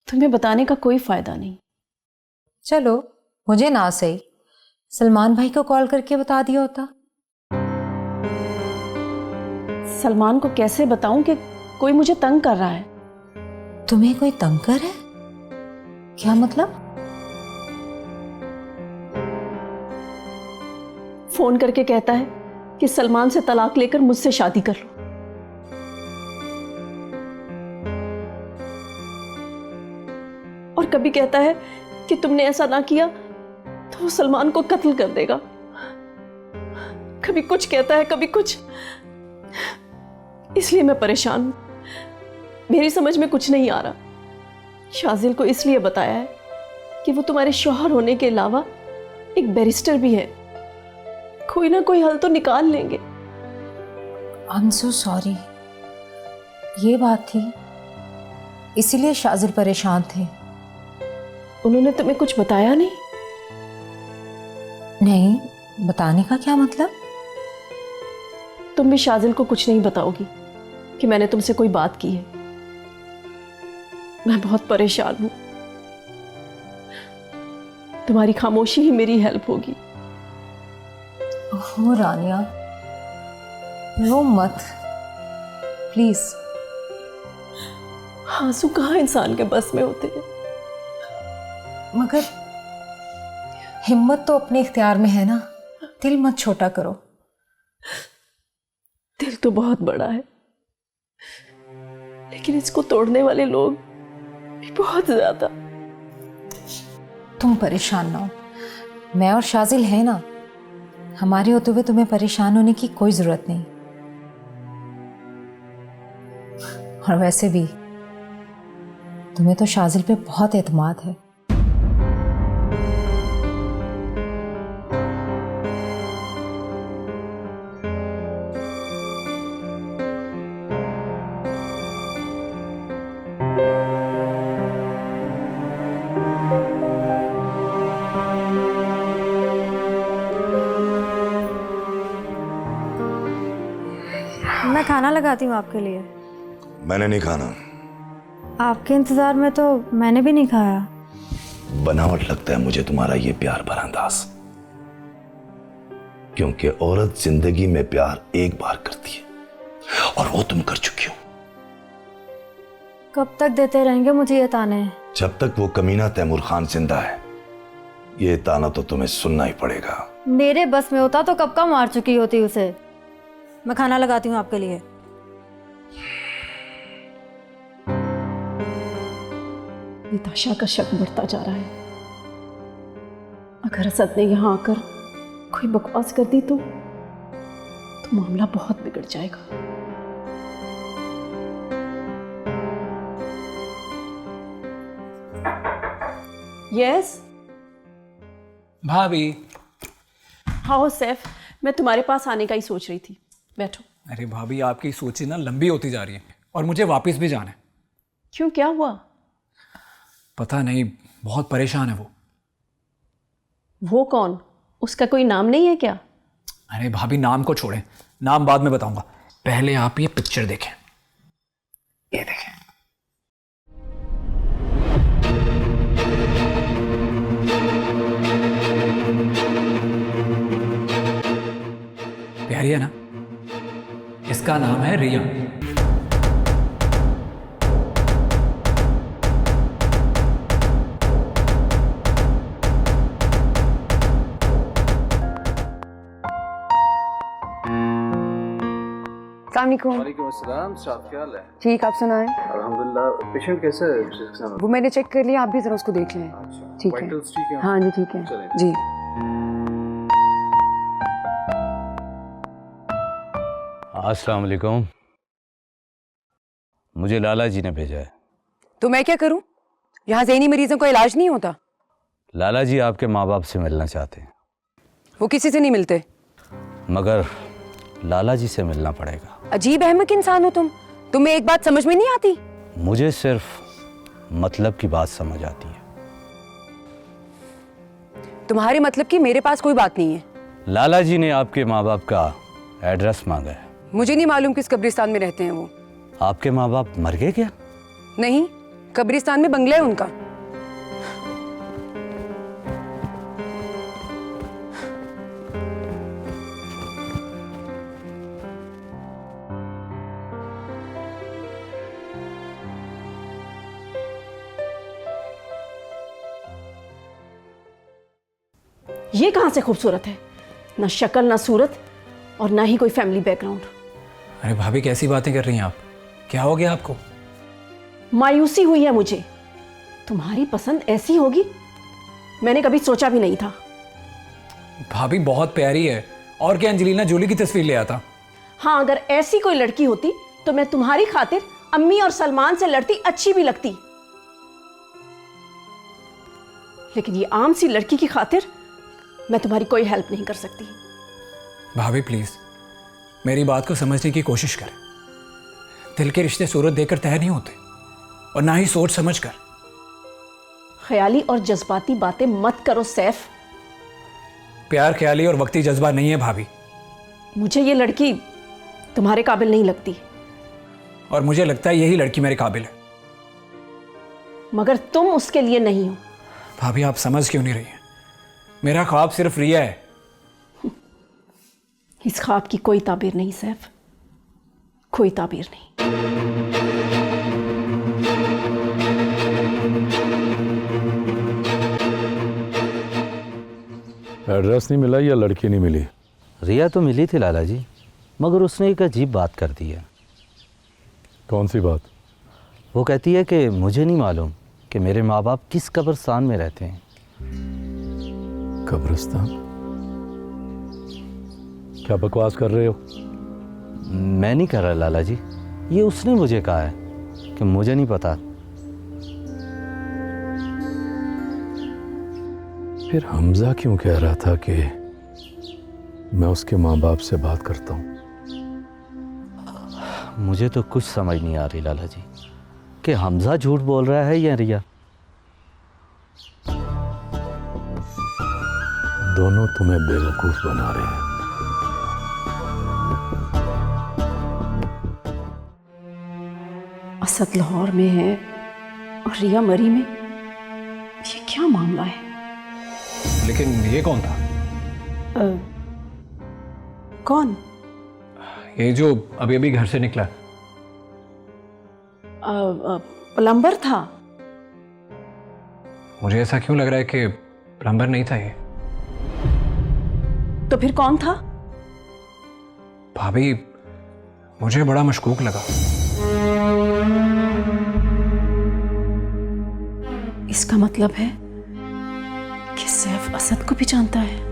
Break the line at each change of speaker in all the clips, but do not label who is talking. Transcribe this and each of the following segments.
तुम्हें बताने का कोई फायदा नहीं।
चलो मुझे ना सही सलमान भाई को कॉल करके बता दिया होता।
सलमान को कैसे बताऊं कि कोई मुझे तंग कर रहा है?
तुम्हें कोई तंग कर है? क्या मतलब?
फोन करके कहता है कि सलमान से तलाक लेकर मुझसे शादी कर लो। और कभी कहता है कि तुमने ऐसा ना किया तो वो सलमान को कत्ल कर देगा। कभी कुछ कहता है कभी कुछ। इसलिए मैं परेशान हूं, मेरी समझ में कुछ नहीं आ रहा। शाजिल को इसलिए बताया है कि वो तुम्हारे शौहर होने के अलावा एक बैरिस्टर भी है, कोई ना कोई हल तो निकाल लेंगे।
I'm so sorry। ये बात थी, इसीलिए शाजिल परेशान थे।
उन्होंने तुम्हें कुछ बताया नहीं?
नहीं, बताने का क्या मतलब?
तुम भी शाजिल को कुछ नहीं बताओगी कि मैंने तुमसे कोई बात की है? मैं बहुत परेशान हूं, तुम्हारी खामोशी ही मेरी हेल्प होगी।
ओह रानिया, रो मत प्लीज।
आंसू कहाँ इंसान के बस में होते हैं।
मगर हिम्मत तो अपने इख्तियार में है ना, दिल मत छोटा करो।
दिल तो बहुत बड़ा है, लेकिन इसको तोड़ने वाले लोग भी बहुत ज्यादा।
तुम परेशान ना हो, मैं और शाजिल है ना, हमारे होते हुए तुम्हें परेशान होने की कोई जरूरत नहीं। और वैसे भी तुम्हें तो शाजिल पे बहुत एतमाद है।
मैं खाना लगाती हूँ आपके लिए।
मैंने नहीं खाना।
आपके इंतजार में तो मैंने भी नहीं खाया।
बनावट लगता है मुझे तुम्हारा ये प्यार भरा अंदाज, क्योंकि औरत जिंदगी में प्यार एक बार करती है और वो तुम कर चुकी हो।
कब तक देते रहेंगे मुझे ये ताने?
जब तक वो कमीना तैमूर खान जिंदा है, ये ताना तो तुम्हें सुनना ही पड़ेगा।
मेरे बस में होता तो कब का मार चुकी होती उसे। मैं खाना लगाती हूँ आपके लिए।
निताशा का शक बढ़ता जा रहा है। अगर असद ने यहां आकर कोई बकवास कर दी तो मामला बहुत बिगड़ जाएगा। यस
भाभी।
हाँ सैफ, मैं तुम्हारे पास आने का ही सोच रही थी। बैठो।
अरे भाभी, आपकी सोचें ना लंबी होती जा रही है और मुझे वापस भी जाना है।
क्यों, क्या हुआ?
पता नहीं, बहुत परेशान है वो।
वो कौन? उसका कोई नाम नहीं है क्या?
अरे भाभी, नाम को छोड़ें, नाम बाद में बताऊंगा। पहले आप ये पिक्चर देखें। ये देखें। प्यारी है ना? इसका नाम है रिया।
वालेकुम अस्सलाम साहब, क्या हाल है?
ठीक, आप सुनाएं।
अल्हम्दुलिल्लाह। पेशेंट कैसा है?
वो मैंने चेक कर लिया, आप भी जरा उसको देख लें।
अच्छा,
ठीक है।
वाइटल्स ठीक है?
हाँ जी ठीक है
चलें।
जी।
अस्सलाम वालेकुम। मुझे लाला जी ने भेजा है।
तो मैं क्या करूं? यहाँ ज़हनी मरीजों का इलाज नहीं होता?
लाला जी आपके माँ बाप से मिलना चाहते हैं।
वो किसी से नहीं मिलते।
मगर लाला जी से मिलना पड़ेगा।
अजीब अहमक इंसान हो तुम। तुम्हें एक बात समझ में नहीं आती?
मुझे सिर्फ मतलब की बात समझ आती है।
तुम्हारे मतलब की मेरे पास कोई बात नहीं है।
लाला जी ने आपके माँ बाप का एड्रेस मांगा है।
मुझे नहीं मालूम किस कब्रिस्तान में रहते हैं वो।
आपके माँ बाप मर गए क्या?
नहीं, कब्रिस्तान में बंगला है उनका।
ये कहाँ से खूबसूरत है? ना शक्ल ना सूरत और ना ही कोई फैमिली बैकग्राउंड।
अरे भाभी कैसी बातें कर रही हैं आप? क्या हो गया आपको?
मायूसी हुई है मुझे। तुम्हारी पसंद ऐसी होगी मैंने कभी सोचा भी नहीं था।
भाभी बहुत प्यारी है, और क्या एंजेलिना जोली की तस्वीर ले आता।
हाँ, अगर ऐसी कोई लड़की होती तो मैं तुम्हारी खातिर अम्मी और सलमान से लड़ती, अच्छी भी लगती। लेकिन ये आम सी लड़की की खातिर मैं तुम्हारी कोई हेल्प नहीं कर सकती।
भाभी प्लीज मेरी बात को समझने की कोशिश करें। दिल के रिश्ते सूरत देखकर तय नहीं होते, और ना ही सोच समझ कर।
ख्याली और जज्बाती बातें मत करो सैफ।
प्यार ख्याली और वक्ती जज्बा नहीं है भाभी।
मुझे ये लड़की तुम्हारे काबिल नहीं लगती।
और मुझे लगता है यही लड़की मेरे काबिल है।
मगर तुम उसके लिए नहीं हो।
भाभी आप समझ क्यों नहीं रही हैं? मेरा ख्वाब सिर्फ रिया है।
इस ख्वाब की कोई ताबीर नहीं सैफ, कोई ताबीर नहीं।
एड्रेस नहीं मिला या लड़की नहीं मिली?
रिया तो मिली थी लाला जी, मगर उसने एक अजीब बात कर दी है।
कौन सी बात?
वो कहती है कि मुझे नहीं मालूम कि मेरे माँ बाप किस कब्रिस्तान में रहते हैं।
कब्रिस्तान? क्या बकवास कर रहे हो?
मैं नहीं कर रहा लाला जी, ये उसने मुझे कहा है कि मुझे नहीं पता।
फिर हमजा क्यों कह रहा था कि मैं उसके माँ बाप से बात करता हूँ?
मुझे तो कुछ समझ नहीं आ रही लाला जी कि हमजा झूठ बोल रहा है या रिया।
दोनों तुम्हें बेवकूफ बना रहे हैं।
असद लाहौर में है और रिया मरी में। ये क्या मामला है?
लेकिन ये कौन था?
कौन?
ये जो अभी अभी घर से निकला।
प्लम्बर था।
मुझे ऐसा क्यों लग रहा है कि प्लम्बर नहीं था ये।
तो फिर कौन था?
भाभी मुझे बड़ा मशकूक लगा।
इसका मतलब है कि सैफ असद को भी जानता है।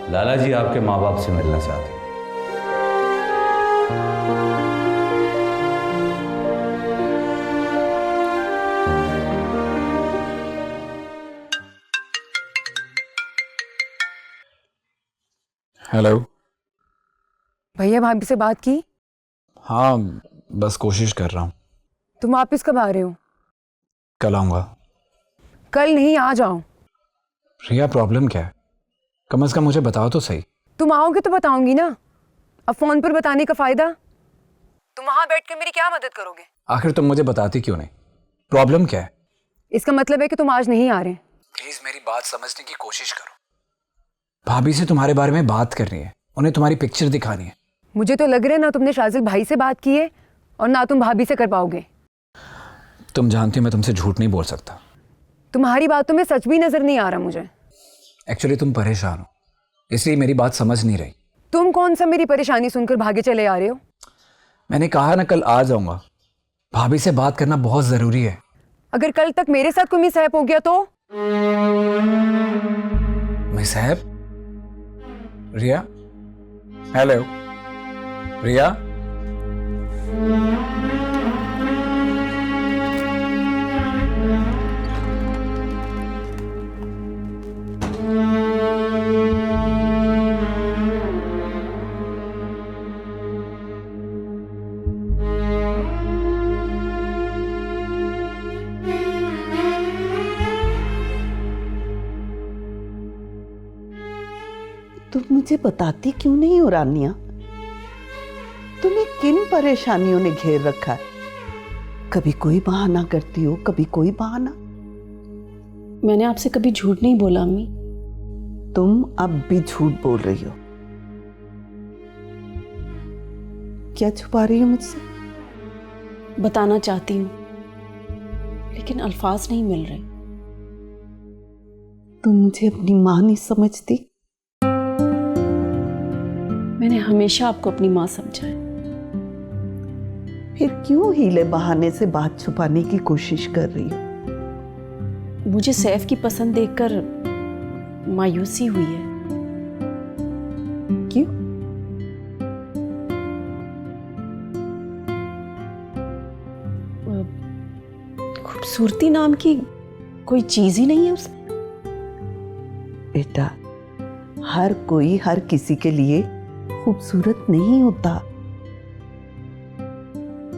लाला जी आपके माँ बाप से मिलना चाहते हैं।
हेलो।
भैया भाभी से बात की?
हाँ बस कोशिश कर रहा हूँ।
तुम वापिस कब आ रहे हो?
कल आऊँगा।
कल नहीं, आ जाओ।
रिया प्रॉब्लम क्या है? कम से कम मुझे बताओ तो सही।
तुम आओगे तो बताऊंगी ना, अब फोन पर बताने का फायदा? तुम वहां बैठकर मेरी क्या मदद करोगे?
आखिर तुम मुझे बताती क्यों नहीं? प्रॉब्लम क्या है?
इसका मतलब है कि तुम आज नहीं आ रहे।
प्लीज मेरी बात समझने की कोशिश करो। भाभी से तुम्हारे बारे में बात करनी है, उन्हें तुम्हारी पिक्चर दिखानी है।
मुझे तो लग रहा है ना तुमने शाजिल भाई से बात की है और ना तुम भाभी से कर पाओगे।
तुम जानती हो मैं तुमसे झूठ नहीं बोल सकता।
तुम्हारी बातों में सच भी नजर नहीं आ रहा मुझे।
एक्चुअली तुम परेशान हो, इसलिए मेरी बात समझ नहीं रही।
तुम कौन सा मेरी परेशानी सुनकर भागे चले आ रहे हो?
मैंने कहा ना कल आ जाऊंगा। भाभी से बात करना बहुत जरूरी है।
अगर कल तक मेरे साथ कोई मिसहैप हो गया तो?
मिसहैप? रिया? हेलो रिया?
तुम मुझे बताती क्यों नहीं हो रानिया? तुम्हें किन परेशानियों ने घेर रखा है? कभी कोई बहाना करती हो, कभी कोई बहाना।
मैंने आपसे कभी झूठ नहीं बोला अम्मी।
तुम अब भी झूठ बोल रही हो। क्या छुपा रही हो मुझसे?
बताना चाहती हूँ लेकिन अल्फाज नहीं मिल रहे।
तुम मुझे अपनी माँ नहीं समझती?
मैंने हमेशा आपको अपनी माँ समझा है।
फिर क्यों हीले बहाने से बात छुपाने की कोशिश कर रही हो?
मुझे सैफ की पसंद देखकर मायूसी हुई है।
क्यों?
खूबसूरती नाम की कोई चीज ही नहीं है उसमें।
बेटा, हर कोई हर किसी के लिए खूबसूरत नहीं होता।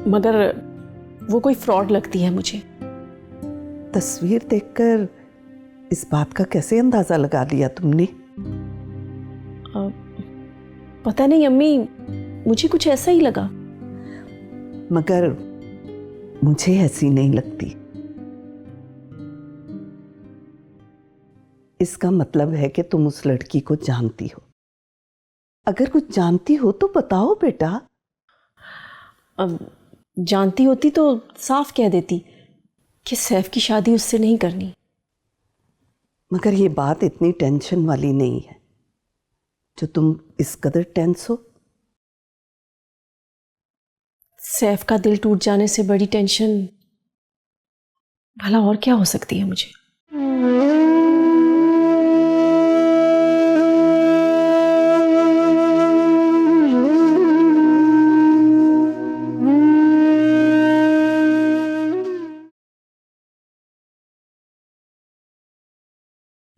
मगर वो कोई फ्रॉड लगती है मुझे।
तस्वीर देखकर इस बात का कैसे अंदाजा लगा लिया तुमने?
पता नहीं अम्मी, मुझे कुछ ऐसा ही लगा।
मगर मुझे ऐसी नहीं लगती। इसका मतलब है कि तुम उस लड़की को जानती हो। अगर कुछ जानती हो तो बताओ बेटा।
अब जानती होती तो साफ कह देती कि सैफ की शादी उससे नहीं करनी।
मगर ये बात इतनी टेंशन वाली नहीं है जो तुम इस कदर टेंस हो।
सैफ का दिल टूट जाने से बड़ी टेंशन भला और क्या हो सकती है मुझे।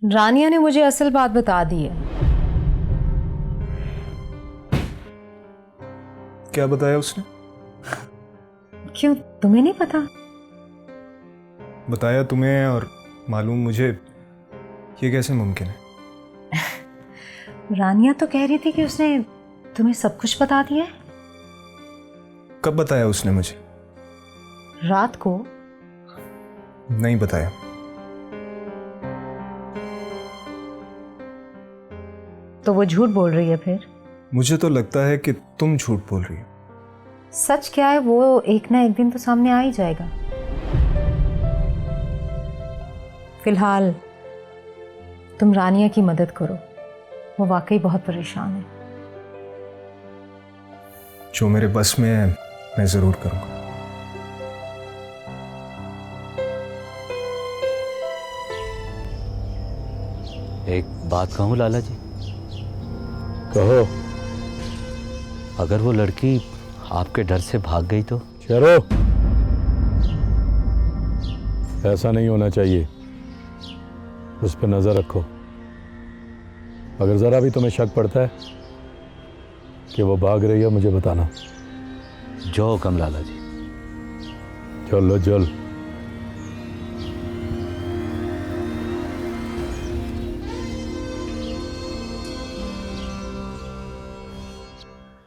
रानिया ने मुझे असल बात बता दी है।
क्या बताया उसने?
क्यों, तुम्हें नहीं पता?
बताया तुम्हें और मालूम मुझे, ये कैसे मुमकिन है?
रानिया तो कह रही थी कि उसने तुम्हें सब कुछ बता दिया है।
कब बताया उसने मुझे?
रात को।
नहीं बताया।
तो वो झूठ बोल रही है फिर?
मुझे तो लगता है कि तुम झूठ बोल रही हो।
सच क्या है वो एक ना एक दिन तो सामने आ ही जाएगा। फिलहाल तुम रानिया की मदद करो, वो वाकई बहुत परेशान है।
जो मेरे बस में है मैं जरूर करूंगा।
एक बात कहूँ लाला जी?
कहो।
अगर वो लड़की आपके डर से भाग गई तो?
शेरो, ऐसा नहीं होना चाहिए। उस पर नजर रखो। अगर जरा भी तुम्हें शक पड़ता है कि वो भाग रही है, मुझे बताना।
जो हुक्म लाला जी।
चलो चल।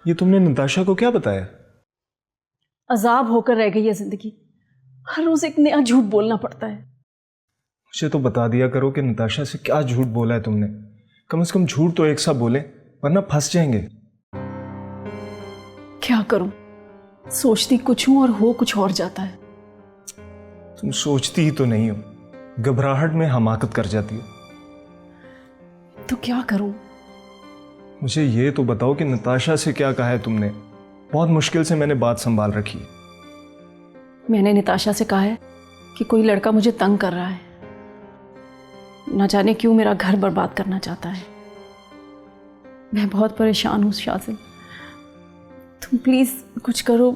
ये तुमने नताशा को क्या बताया?
अजाब होकर रह गई है जिंदगी। हर रोज एक नया झूठ बोलना पड़ता है।
मुझे तो बता दिया करो कि नताशा से क्या झूठ बोला है तुमने। कम से कम झूठ तो एक सा बोले, वरना फंस जाएंगे।
क्या करूं, सोचती कुछ हूं और हो कुछ और जाता है।
तुम सोचती ही तो नहीं हो, घबराहट में हमाकत कर जाती हो।
तो क्या करूं?
मुझे ये तो बताओ कि नताशा से क्या कहा है तुमने? बहुत मुश्किल से मैंने बात संभाल रखी है।
मैंने निताशा से कहा है कि कोई लड़का मुझे तंग कर रहा है, ना जाने क्यों मेरा घर बर्बाद करना चाहता है। मैं बहुत परेशान हूँ शाजिल, तुम प्लीज कुछ करो,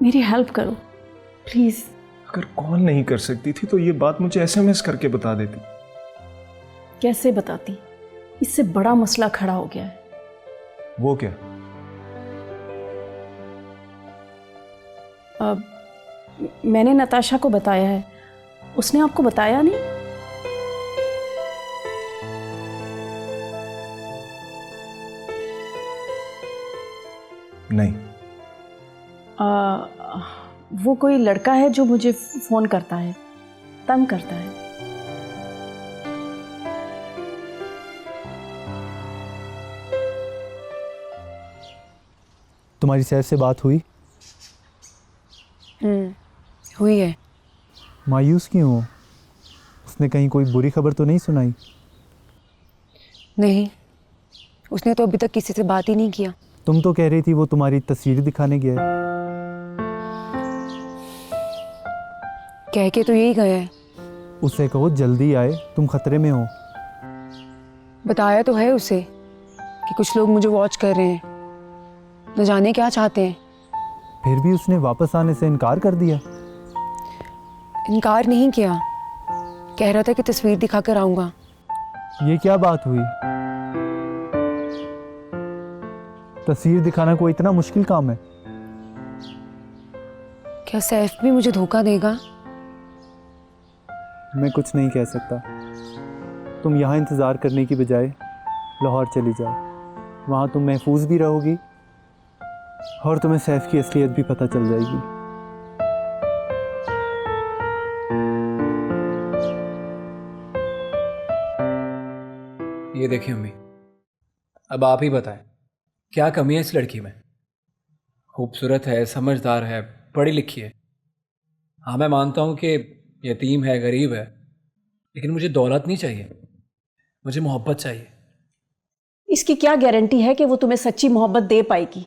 मेरी हेल्प करो प्लीज।
अगर कॉल नहीं कर सकती थी तो ये बात मुझे एसएमएस करके बता देती।
कैसे बताती? इससे बड़ा मसला खड़ा हो गया है।
वो क्या?
मैंने नताशा को बताया है, उसने आपको बताया नहीं?
नहीं।
वो कोई लड़का है जो मुझे फोन करता है, तंग करता है।
तुम्हारी सैफ से बात हुई?
हुई है।
मायूस क्यों हो? उसने कहीं कोई बुरी खबर तो नहीं सुनाई?
नहीं, उसने तो अभी तक किसी से बात ही नहीं किया।
तुम तो कह रही थी वो तुम्हारी तस्वीर दिखाने गया है।
कह के तो यही गया है।
उससे कहो जल्दी आए, तुम खतरे में हो।
बताया तो है उसे कि कुछ लोग मुझे वॉच कर रहे हैं, न जाने क्या चाहते हैं।
फिर भी उसने वापस आने से इनकार कर दिया।
इनकार नहीं किया, कह रहा था कि तस्वीर दिखा कर आऊँगा।
ये क्या बात हुई? तस्वीर दिखाना कोई इतना मुश्किल काम है?
क्या सैफ भी मुझे धोखा देगा?
मैं कुछ नहीं कह सकता। तुम यहाँ इंतज़ार करने की बजाय लाहौर चली जाओ। वहाँ तुम महफूज भी रहोगी और तुम्हें सैफ की असलियत भी पता चल जाएगी।
ये देखिए अम्मी, अब आप ही बताएं क्या कमी है इस लड़की में? खूबसूरत है, समझदार है, पढ़ी लिखी है। हाँ मैं मानता हूँ कि यतीम है, गरीब है, लेकिन मुझे दौलत नहीं चाहिए, मुझे मोहब्बत चाहिए।
इसकी क्या गारंटी है कि वो तुम्हें सच्ची मोहब्बत दे पाएगी?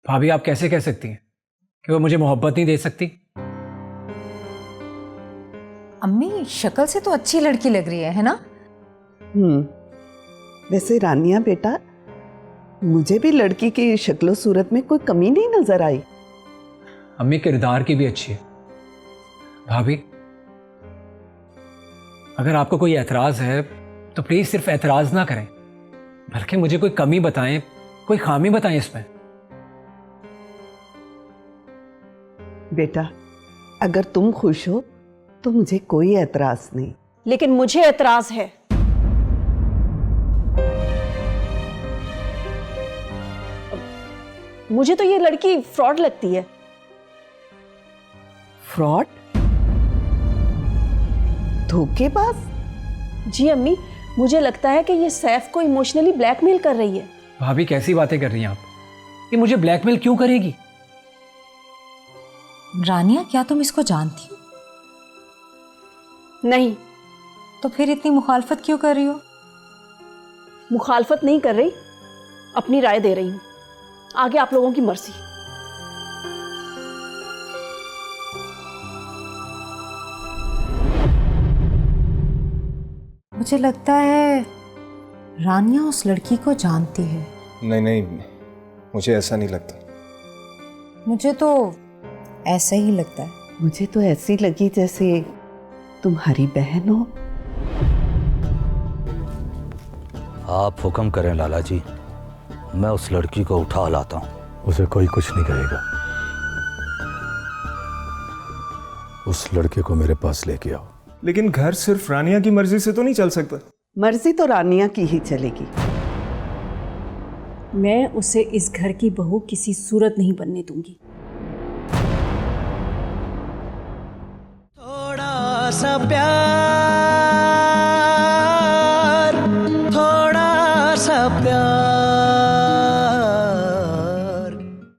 भाभी आप कैसे कह सकती हैं कि वो मुझे मोहब्बत नहीं दे सकती?
अम्मी शक्ल से तो अच्छी लड़की लग रही है ना?
वैसे रानिया बेटा, मुझे भी लड़की की शक्लो सूरत में कोई कमी नहीं नजर आई।
अम्मी किरदार की भी अच्छी है। भाभी अगर आपको कोई एतराज है तो प्लीज सिर्फ एतराज ना करें, बल्कि मुझे कोई कमी बताएं, कोई खामी बताएं इसमें।
बेटा अगर तुम खुश हो तो मुझे कोई एतराज नहीं,
लेकिन मुझे एतराज है। मुझे तो ये लड़की फ्रॉड लगती है।
फ्रॉड? धोखेबाज?
जी अम्मी, मुझे लगता है कि ये सैफ को इमोशनली ब्लैकमेल कर रही है।
भाभी कैसी बातें कर रही हैं आप? ये मुझे ब्लैकमेल क्यों करेगी?
रानिया क्या तुम इसको जानती हो?
नहीं।
तो फिर इतनी मुखालफत क्यों कर रही हो?
मुखालफत नहीं कर रही, अपनी राय दे रही हूँ। आगे आप लोगों की मर्जी।
मुझे लगता है रानिया उस लड़की को जानती है।
नहीं नहीं, मुझे ऐसा नहीं लगता।
मुझे तो ऐसा ही लगता है।
मुझे तो ऐसी लगी जैसे तुम्हारी बहन हो।
आप हुक्म करें लाला जी, मैं उस लड़की को उठा लाता हूँ।
उसे कोई कुछ नहीं कहेगा। उस लड़के को मेरे पास लेके आओ।
लेकिन घर सिर्फ रानिया की मर्जी से तो नहीं चल सकता।
मर्जी तो रानिया की ही चलेगी।
मैं उसे इस घर की बहू किसी सूरत नहीं बनने दूंगी।
थोड़ा सा प्यार, थोड़ा सा प्यार।